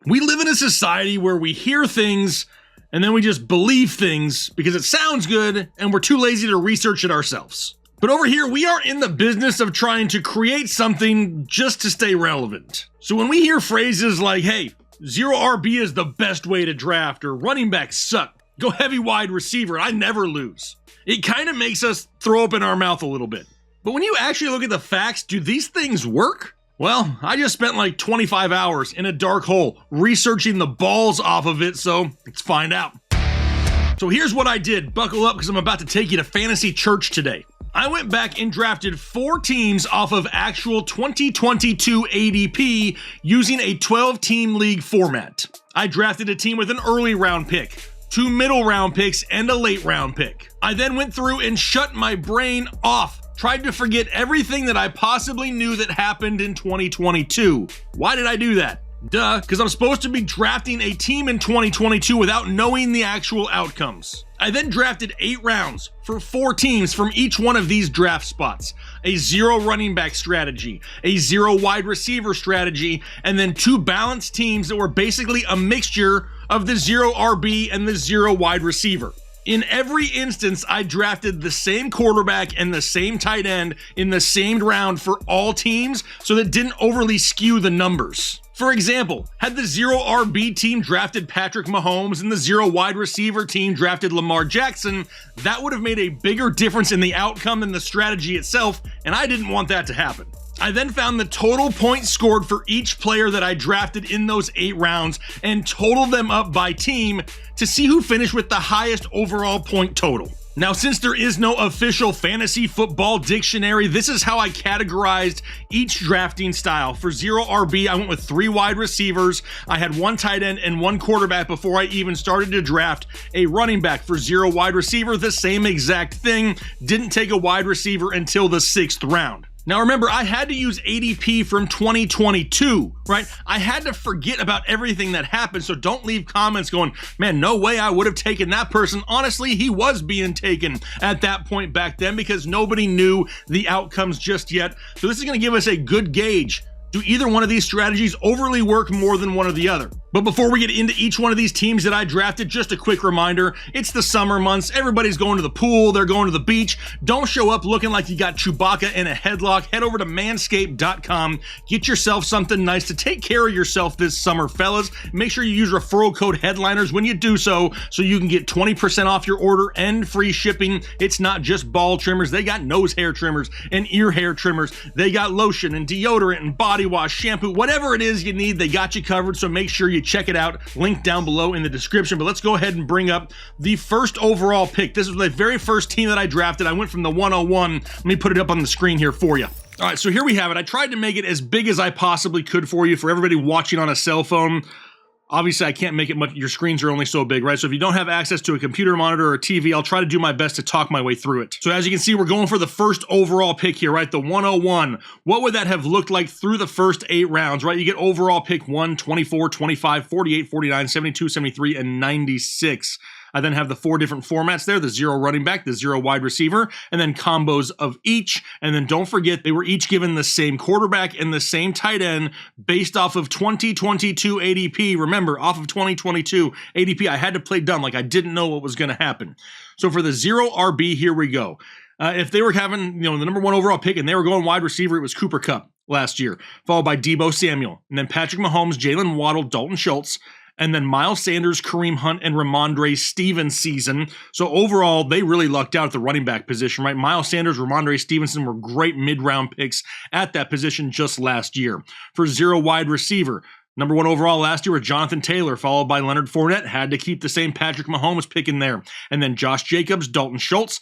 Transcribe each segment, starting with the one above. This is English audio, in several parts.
We live in a society where we hear things and then we just believe things because it sounds good and we're too lazy to research it ourselves. But over here, we are in the business of trying to create something just to stay relevant. So when we hear phrases like, hey, zero RB is the best way to draft, or running backs suck, go heavy wide receiver, I never lose, it kind of makes us throw up in our mouth a little bit. But when you actually look at the facts, do these things work? Well, I just spent like 25 hours in a dark hole researching the balls off of it, so let's find out. So here's what I did. Buckle up because I'm about to take you to fantasy church today. I went back and drafted 4 teams off of actual 2022 ADP using a 12-team league format. I drafted a team with an early round pick, 2 middle round picks, and a late round pick. I then went through and shut my brain off. Tried to forget everything that I possibly knew that happened in 2022. Why did I do that? Duh, because I'm supposed to be drafting a team in 2022 without knowing the actual outcomes. I then drafted 8 rounds for 4 teams from each one of these draft spots. A 0 running back strategy, a 0 wide receiver strategy, and then 2 balanced teams that were basically a mixture of the 0 RB and the 0 wide receiver. In every instance, I drafted the same quarterback and the same tight end in the same round for all teams, so that didn't overly skew the numbers. For example, had the 0 RB team drafted Patrick Mahomes and the 0 wide receiver team drafted Lamar Jackson, that would have made a bigger difference in the outcome than the strategy itself, and I didn't want that to happen. I then found the total points scored for each player that I drafted in those 8 rounds and totaled them up by team to see who finished with the highest overall point total. Now, since there is no official fantasy football dictionary, this is how I categorized each drafting style. For 0 RB, I went with 3 wide receivers. I had 1 tight end and 1 quarterback before I even started to draft a running back. For 0 wide receiver, the same exact thing. Didn't take a wide receiver until the 6th round. Now remember, I had to use ADP from 2022, right? I had to forget about everything that happened, so don't leave comments going, man, no way I would have taken that person. Honestly, he was being taken at that point back then because nobody knew the outcomes just yet. So this is going to give us a good gauge. Do either one of these strategies overly work more than one or the other? But before we get into each one of these teams that I drafted, just a quick reminder, it's the summer months, everybody's going to the pool, they're going to the beach. Don't show up looking like you got Chewbacca in a headlock. Head over to manscaped.com, get yourself something nice to take care of yourself this summer, fellas. Make sure you use referral code HEADLINERS when you do so you can get 20% off your order and free shipping. It's not just ball trimmers, they got nose hair trimmers and ear hair trimmers. They got lotion and deodorant and body wash, shampoo, whatever it is you need, they got you covered, so make sure you check it out. Link down below in the description. But let's go ahead and bring up the first overall pick. This was the very first team that I drafted. I went from the 101. Let me put it up on the screen here for you. All right, so here we have it. I tried to make it as big as I possibly could for you, for everybody watching on a cell phone. Obviously, I can't make it much. Your screens are only so big, right? So if you don't have access to a computer monitor or a TV, I'll try to do my best to talk my way through it. So as you can see, we're going for the first overall pick here, right? The 101. What would that have looked like through the first 8 rounds, right? You get overall pick 1, 24, 25, 48, 49, 72, 73, and 96. I then have the 4 different formats there, the 0 running back, the 0 wide receiver, and then combos of each. And then don't forget, they were each given the same quarterback and the same tight end based off of 2022 ADP. Remember, off of 2022 ADP, I had to play dumb, like I didn't know what was going to happen. So for the 0 RB, here we go. If they were having, the number 1 overall pick and they were going wide receiver, it was Cooper Kupp last year, followed by Deebo Samuel, and then Patrick Mahomes, Jalen Waddle, Dalton Schultz, and then Miles Sanders, Kareem Hunt, and Ramondre Stevenson. So overall, they really lucked out at the running back position, right? Miles Sanders, Ramondre Stevenson were great mid-round picks at that position just last year. For 0 wide receiver, number 1 overall last year was Jonathan Taylor, followed by Leonard Fournette. Had to keep the same Patrick Mahomes pick in there. And then Josh Jacobs, Dalton Schultz,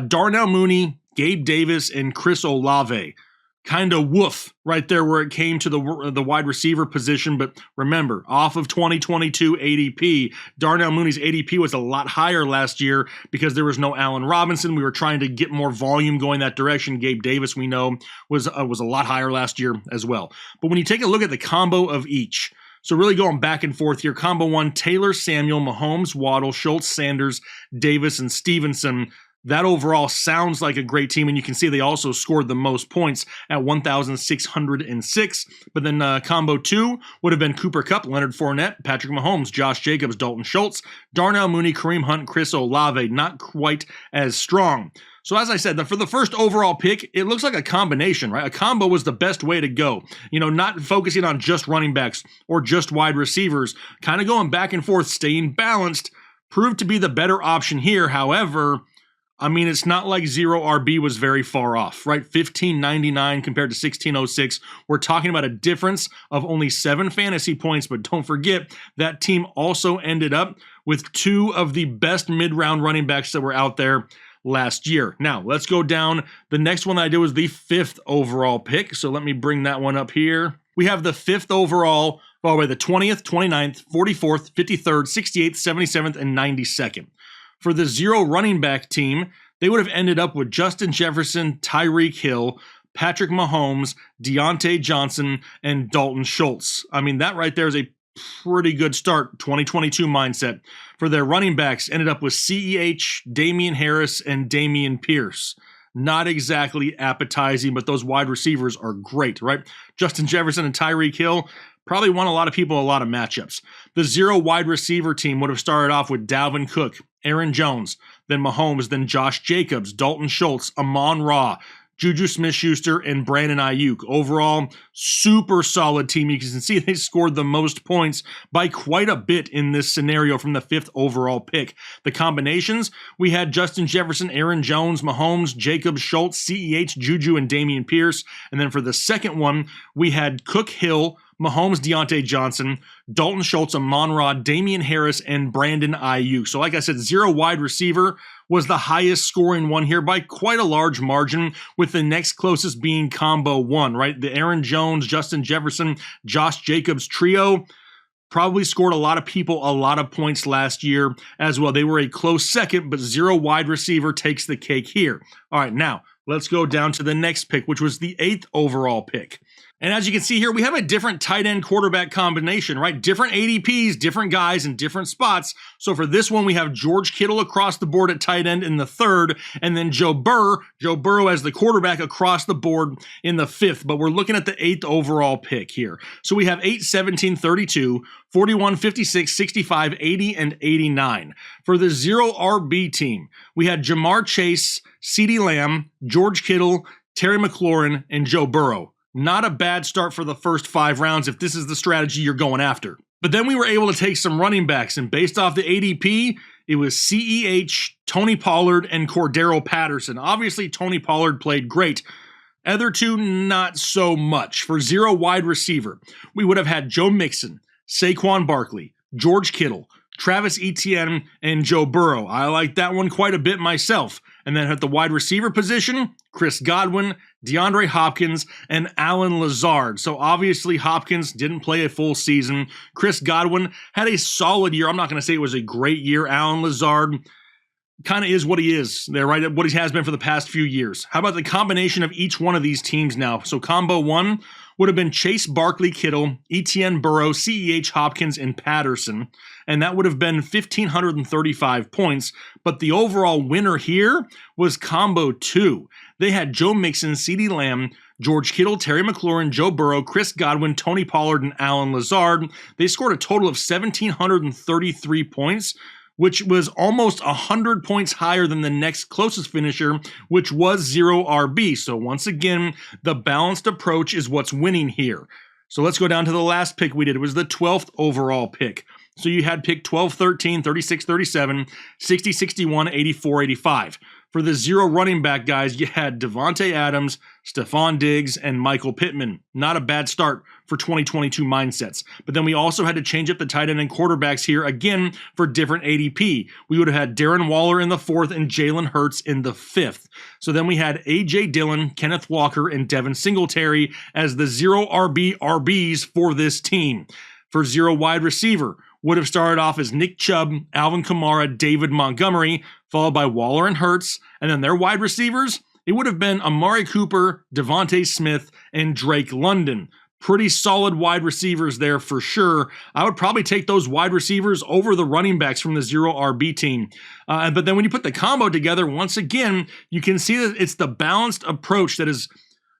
Darnell Mooney, Gabe Davis, and Chris Olave. Kind of woof right there where it came to the wide receiver position. But remember, off of 2022 ADP, Darnell Mooney's ADP was a lot higher last year because there was no Allen Robinson. We were trying to get more volume going that direction. Gabe Davis, we know, was a lot higher last year as well. But when you take a look at the combo of each, so really going back and forth here, combo 1, Taylor, Samuel, Mahomes, Waddle, Schultz, Sanders, Davis, and Stevenson. That overall sounds like a great team, and you can see they also scored the most points at 1,606. But then combo 2 would have been Cooper Kupp, Leonard Fournette, Patrick Mahomes, Josh Jacobs, Dalton Schultz, Darnell Mooney, Kareem Hunt, Chris Olave. Not quite as strong. So as I said, for the first overall pick, it looks like a combination, right? A combo was the best way to go. Not focusing on just running backs or just wide receivers, kind of going back and forth, staying balanced, proved to be the better option here. However, it's not like 0RB was very far off, right? 1599 compared to 1606. We're talking about a difference of only 7 fantasy points, but don't forget that team also ended up with 2 of the best mid-round running backs that were out there last year. Now, let's go down. The next one that I did was the 5th overall pick, so let me bring that one up here. We have the 5th overall, by the way, the 20th, 29th, 44th, 53rd, 68th, 77th, and 92nd. For the 0 running back team, they would have ended up with Justin Jefferson, Tyreek Hill, Patrick Mahomes, Deontay Johnson, and Dalton Schultz. That right there is a pretty good start, 2022 mindset. For their running backs, ended up with CEH, Damian Harris, and Dameon Pierce. Not exactly appetizing, but those wide receivers are great, right? Justin Jefferson and Tyreek Hill probably won a lot of people a lot of matchups. The 0 wide receiver team would have started off with Dalvin Cook, Aaron Jones, then Mahomes, then Josh Jacobs, Dalton Schultz, Amon-Ra, Juju Smith-Schuster, and Brandon Ayuk. Overall, super solid team. You can see they scored the most points by quite a bit in this scenario from the 5th overall pick. The combinations, we had Justin Jefferson, Aaron Jones, Mahomes, Jacobs, Schultz, CEH, Juju, and Dameon Pierce. And then for the second one, we had Cook, Hill, Mahomes, Deontay Johnson, Dalton Schultz, Amon-Ra, Damian Harris, and Brandon Ayuk. So like I said, 0 wide receiver was the highest scoring one here by quite a large margin, with the next closest being combo 1, right? The Aaron Jones, Justin Jefferson, Josh Jacobs trio probably scored a lot of people a lot of points last year as well. They were a close second, but 0 wide receiver takes the cake here. All right, now let's go down to the next pick, which was the 8th overall pick. And as you can see here, we have a different tight end quarterback combination, right? Different ADPs, different guys in different spots. So for this one, we have George Kittle across the board at tight end in the 3rd, and then Joe Burrow as the quarterback across the board in the 5th. But we're looking at the 8th overall pick here. So we have 8, 17, 32, 41, 56, 65, 80, and 89. For the 0 RB team, we had Jamar Chase, CeeDee Lamb, George Kittle, Terry McLaurin, and Joe Burrow. Not a bad start for the first 5 rounds if this is the strategy you're going after. But then we were able to take some running backs, and based off the ADP, it was CEH, Tony Pollard, and Cordero Patterson. Obviously, Tony Pollard played great. Other 2, not so much. For 0 wide receiver, we would have had Joe Mixon, Saquon Barkley, George Kittle, Travis Etienne, and Joe Burrow. I like that one quite a bit myself. And then at the wide receiver position, Chris Godwin, DeAndre Hopkins, and Allen Lazard. So obviously Hopkins didn't play a full season. Chris Godwin had a solid year. I'm not going to say it was a great year. Allen Lazard kind of is what he is there, right? What he has been for the past few years. How about the combination of each one of these teams now? So combo 1 would have been Chase, Barkley, Kittle, Etienne, Burrow, CEH, Hopkins, and Patterson. And that would have been 1,535 points. But the overall winner here was combo 2. They had Joe Mixon, CeeDee Lamb, George Kittle, Terry McLaurin, Joe Burrow, Chris Godwin, Tony Pollard, and Allen Lazard. They scored a total of 1,733 points, which was almost 100 points higher than the next closest finisher, which was 0 RB. So once again, the balanced approach is what's winning here. So let's go down to the last pick we did. It was the 12th overall pick. So you had pick 12, 13, 36, 37, 60, 61, 84, 85. For the 0 running back guys, you had Devontae Adams, Stephon Diggs, and Michael Pittman. Not a bad start for 2022 mindsets. But then we also had to change up the tight end and quarterbacks here again for different ADP. We would have had Darren Waller in the 4th and Jalen Hurts in the 5th. So then we had A.J. Dillon, Kenneth Walker, and Devin Singletary as the 0 RB RBs for this team. For 0 wide receiver, would have started off as Nick Chubb, Alvin Kamara, David Montgomery, followed by Waller and Hurts, and then their wide receivers, it would have been Amari Cooper, Devontae Smith, and Drake London. pretty solid wide receivers there for sure. I would probably take those wide receivers over the running backs from the 0 RB team. But then when you put the combo together, once again, you can see that it's the balanced approach that is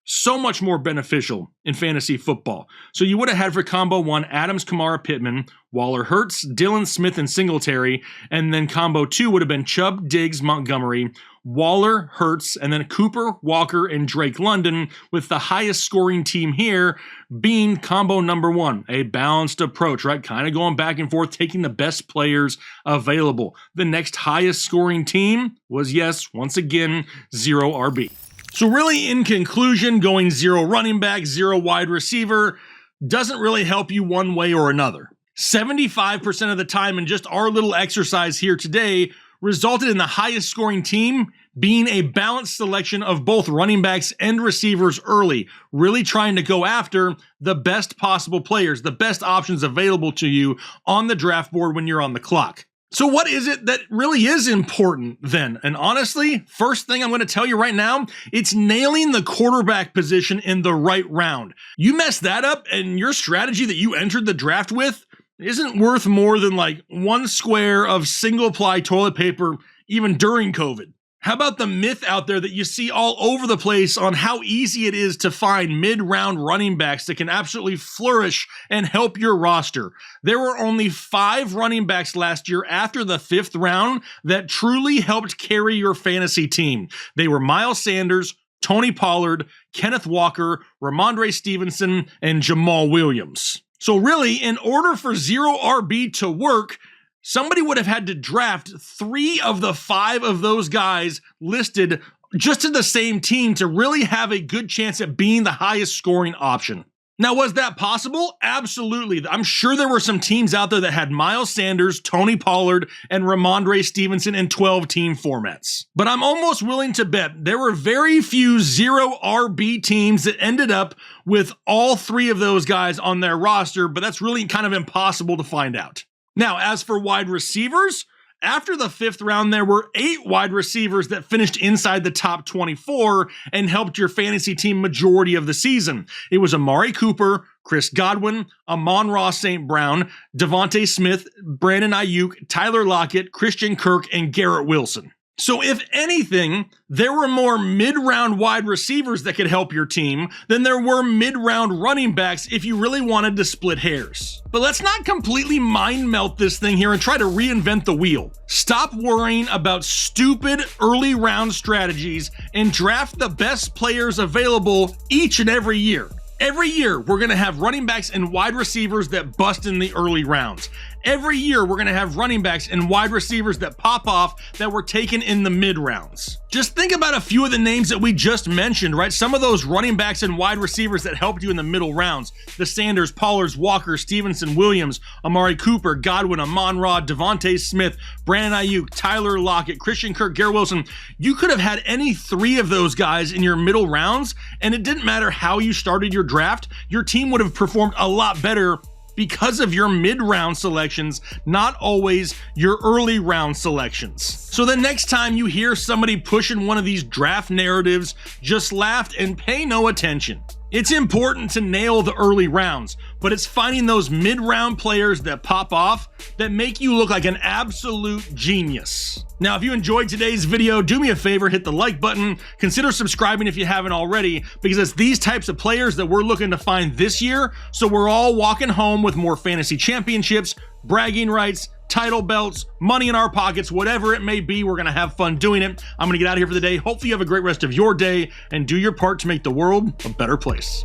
so much more beneficial in fantasy football. So you would have had for combo 1, Adams, Kamara, Pittman, Waller, Hurts, Dillon, Smith, and Singletary. And then combo 2 would have been Chubb, Diggs, Montgomery, Waller, Hurts, and then Cooper, Walker, and Drake London, with the highest scoring team here being combo number 1, a balanced approach, right? Kind of going back and forth, taking the best players available. The next highest scoring team was, yes, once again, 0 RB. So really, in conclusion, going 0 running back, 0 wide receiver doesn't really help you one way or another. 75% of the time in just our little exercise here today resulted in the highest scoring team being a balanced selection of both running backs and receivers early, really trying to go after the best possible players, the best options available to you on the draft board when you're on the clock. So what is it that really is important then? And honestly, first thing I'm going to tell you right now, it's nailing the quarterback position in the right round. You mess that up and your strategy that you entered the draft with isn't worth more than like 1 square of single-ply toilet paper even during COVID. How about the myth out there that you see all over the place on how easy it is to find mid-round running backs that can absolutely flourish and help your roster? There were only 5 running backs last year after the 5th round that truly helped carry your fantasy team. They were Miles Sanders, Tony Pollard, Kenneth Walker, Ramondre Stevenson, and Jamal Williams. So really, in order for 0 RB to work, somebody would have had to draft 3 of the 5 of those guys listed just in the same team to really have a good chance at being the highest scoring option. Now, was that possible? Absolutely. I'm sure there were some teams out there that had Miles Sanders, Tony Pollard, and Ramondre Stevenson in 12-team formats. But I'm almost willing to bet there were very few 0 RB teams that ended up with all 3 of those guys on their roster, but that's really kind of impossible to find out. Now, as for wide receivers, after the 5th round, there were 8 wide receivers that finished inside the top 24 and helped your fantasy team majority of the season. It was Amari Cooper, Chris Godwin, Amon-Ra St. Brown, Devontae Smith, Brandon Ayuk, Tyler Lockett, Christian Kirk, and Garrett Wilson. So if anything, there were more mid-round wide receivers that could help your team than there were mid-round running backs if you really wanted to split hairs. But let's not completely mind melt this thing here and try to reinvent the wheel. Stop worrying about stupid early round strategies and draft the best players available each and every year. Every year, we're going to have running backs and wide receivers that bust in the early rounds. Every year, we're going to have running backs and wide receivers that pop off that were taken in the mid rounds. Just think about a few of the names that we just mentioned, right? Some of those running backs and wide receivers that helped you in the middle rounds. The Sanders, Pollards, Walker, Stevenson, Williams, Amari Cooper, Godwin, Amon-Ra, Devontae Smith, Brandon Ayuk, Tyler Lockett, Christian Kirk, Garrett Wilson. You could have had any 3 of those guys in your middle rounds, and it didn't matter how you started your draft. Your team would have performed a lot better because of your mid-round selections, not always your early round selections. So the next time you hear somebody pushing one of these draft narratives, just laugh and pay no attention. It's important to nail the early rounds, but it's finding those mid-round players that pop off that make you look like an absolute genius. Now, if you enjoyed today's video, do me a favor, hit the like button, consider subscribing if you haven't already, because it's these types of players that we're looking to find this year, so we're all walking home with more fantasy championships, bragging rights, title belts, money in our pockets, whatever it may be. We're going to have fun doing it. I'm going to get out of here for the day. Hopefully you have a great rest of your day and do your part to make the world a better place.